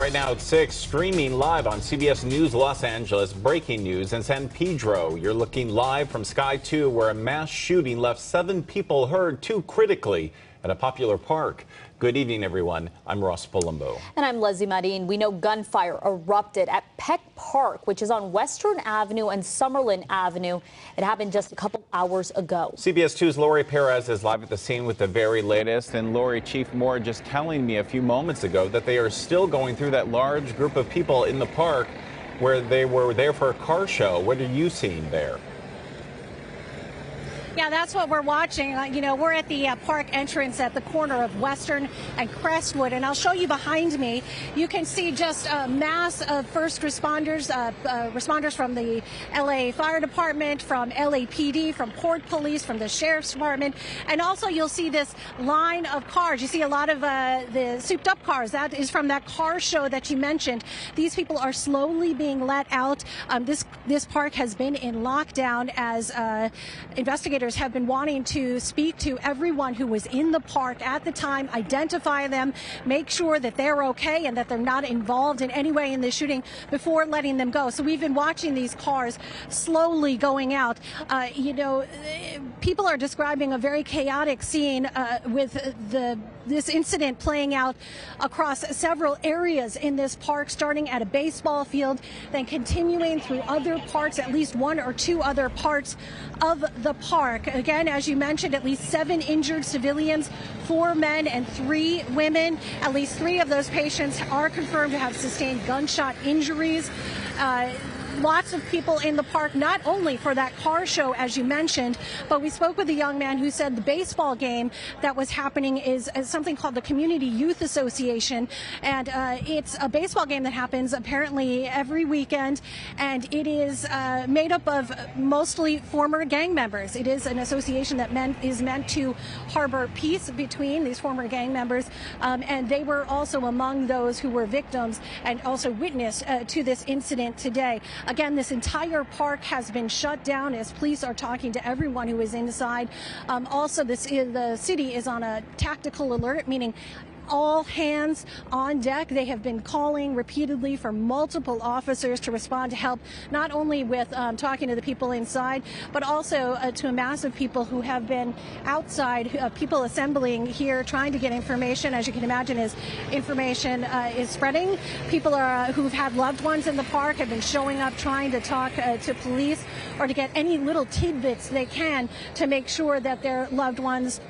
Right now at 6, streaming live on CBS News Los Angeles, breaking news in San Pedro. You're looking live from Sky 2, where a mass shooting left 7 people hurt, 2 critically, at a popular park. Good evening, everyone. I'm Ross Palumbo. And I'm Leslie Marin. We know gunfire erupted at Peck Park, which is on Western Avenue and Summerlin Avenue. It happened just a couple hours ago. CBS 2's Laurie Perez is live at the scene with the very latest. And Laurie, Chief Moore just telling me a few moments ago that they are still going through that large group of people in the park where they were there for a car show. What are you seeing there? Yeah, that's what we're watching. We're at the park entrance at the corner of Western and Crestwood, and I'll show you behind me. You can see just a mass of first responders, responders from the LA Fire Department, from LAPD, from Port Police, from the Sheriff's Department, and also you'll see this line of cars. You see a lot of the souped-up cars. That is from that car show that you mentioned. These people are slowly being let out. This park has been in lockdown as investigators have been wanting to speak to everyone who was in the park at the time, identify them, make sure that they're okay and that they're not involved in any way in the shooting before letting them go. So we've been watching these cars slowly going out. People are describing a very chaotic scene with this incident playing out across several areas in this park, starting at a baseball field, then continuing through other parts, at least 1 or 2 other parts of the park. Again, as you mentioned, at least 7 injured civilians, 4 men and 3 women. At least 3 of those patients are confirmed to have sustained gunshot injuries. Lots of people in the park, not only for that car show, as you mentioned, but we spoke with a young man who said the baseball game that was happening is something called the Community Youth Association. And it's a baseball game that happens apparently every weekend. And it is made up of mostly former gang members. It is an association that is meant to harbor peace between these former gang members. And they were also among those who were victims and also witness to this incident today. Again, this entire park has been shut down as police are talking to everyone who is inside. Also, the city is on a tactical alert, meaning all hands on deck. They have been calling repeatedly for multiple officers to respond to help, not only with talking to the people inside, but also to a mass of people who have been outside, people assembling here, trying to get information. As you can imagine, as information is spreading, people who've had loved ones in the park have been showing up, trying to talk to police or to get any little tidbits they can to make sure that their loved ones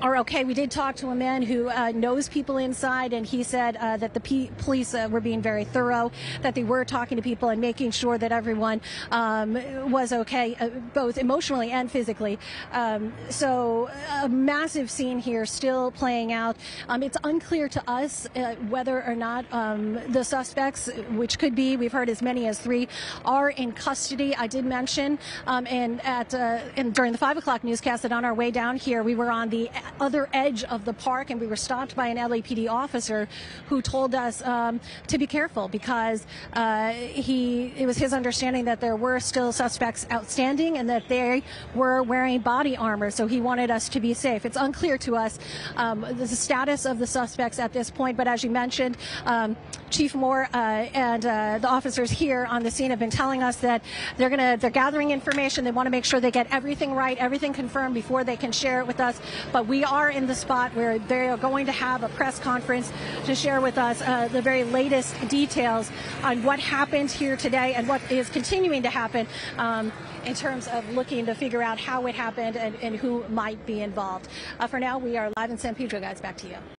are okay. We did talk to a man who knows people inside, and he said that the police were being very thorough, that they were talking to people and making sure that everyone was okay, both emotionally and physically. So a massive scene here still playing out. It's unclear to us whether or not the suspects, which could be, we've heard as many as 3, are in custody. I did mention and during the 5 o'clock newscast that on our way down here, we were on the other edge of the park, and we were stopped by an LAPD officer who told us to be careful because it was his understanding that there were still suspects outstanding and that they were wearing body armor, so he wanted us to be safe. It's unclear to us the status of the suspects at this point, but as you mentioned, Chief Moore and the officers here on the scene have been telling us that they're gathering information. They want to make sure they get everything right, everything confirmed before they can share it with us. But we are in the spot where they are going to have a press conference to share with us the very latest details on what happened here today and what is continuing to happen in terms of looking to figure out how it happened and who might be involved. For now, we are live in San Pedro, guys. Back to you.